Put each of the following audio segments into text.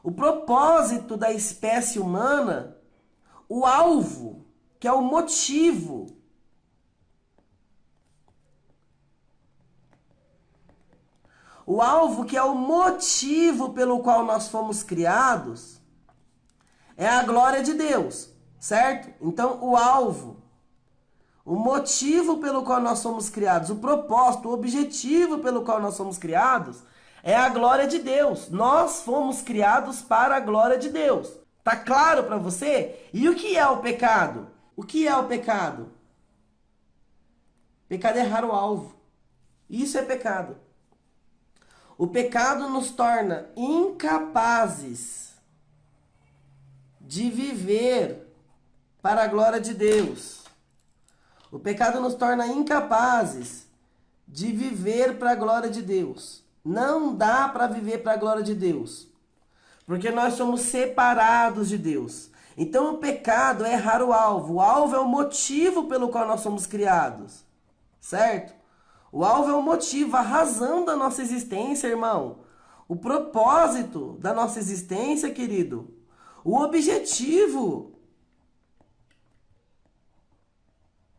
O propósito da espécie humana, o alvo, que é o motivo. O alvo, que é o motivo pelo qual nós fomos criados, é a glória de Deus, certo? Então, o alvo, o motivo pelo qual nós somos criados, o propósito, o objetivo pelo qual nós somos criados, é a glória de Deus. Nós fomos criados para a glória de Deus. Tá claro para você? E o que é o pecado? O que é o pecado? Pecado é errar o alvo. Isso é pecado. O pecado nos torna incapazes de viver para a glória de Deus. O pecado nos torna incapazes de viver para a glória de Deus. Não dá para viver para a glória de Deus, porque nós somos separados de Deus. Então o pecado é errar o alvo. O alvo é o motivo pelo qual nós somos criados, certo? O alvo é o motivo, a razão da nossa existência, irmão. O propósito da nossa existência, querido. O objetivo.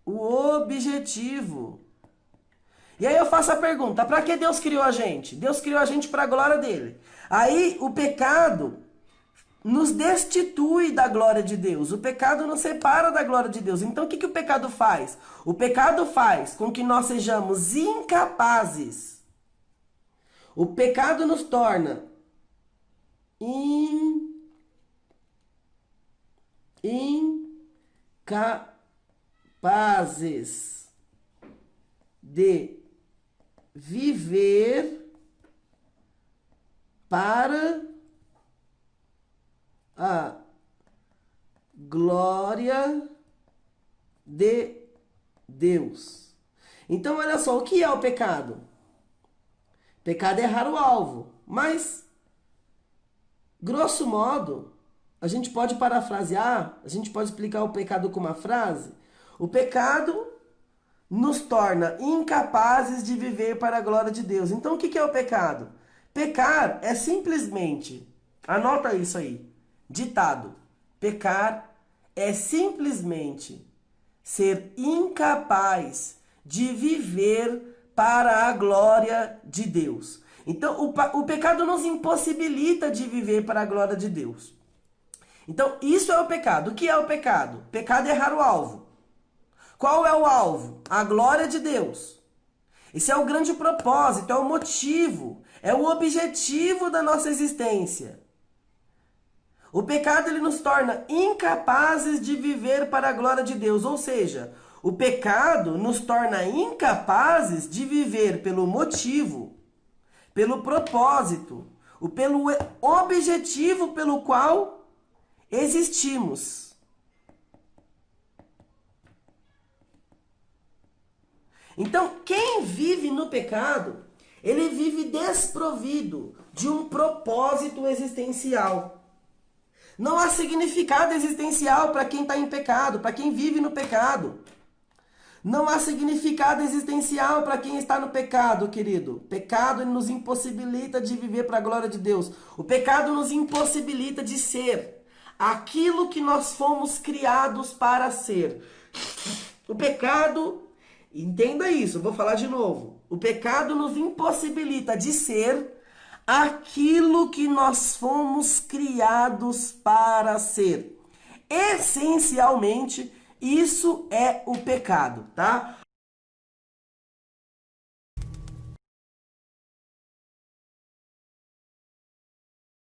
O objetivo. E aí eu faço a pergunta, para que Deus criou a gente? Deus criou a gente para a glória dele. Aí o pecado nos destitui da glória de Deus. O pecado nos separa da glória de Deus. Então o que o pecado faz? O pecado faz com que nós sejamos incapazes. O pecado nos torna incapazes de viver para a glória de Deus. Então, olha só, o que é o pecado? Pecado é errar o alvo. Mas, grosso modo, a gente pode parafrasear, a gente pode explicar o pecado com uma frase. O pecado nos torna incapazes de viver para a glória de Deus. Então, o que é o pecado? Pecar é simplesmente, anota isso aí, ditado. Pecar é simplesmente ser incapaz de viver para a glória de Deus. Então, o pecado nos impossibilita de viver para a glória de Deus. Então, isso é o pecado. O que é o pecado? Pecado é errar o alvo. Qual é o alvo? A glória de Deus. Esse é o grande propósito, é o motivo, é o objetivo da nossa existência. O pecado ele nos torna incapazes de viver para a glória de Deus, ou seja, o pecado nos torna incapazes de viver pelo motivo, pelo propósito, pelo objetivo pelo qual existimos. Então, quem vive no pecado, ele vive desprovido de um propósito existencial. Não há significado existencial para quem está em pecado, para quem vive no pecado. Não há significado existencial para quem está no pecado, querido. Pecado nos impossibilita de viver para a glória de Deus. O pecado nos impossibilita de ser aquilo que nós fomos criados para ser. O pecado, entenda isso, vou falar de novo. O pecado nos impossibilita de ser aquilo que nós fomos criados para ser. Essencialmente, isso é o pecado, tá?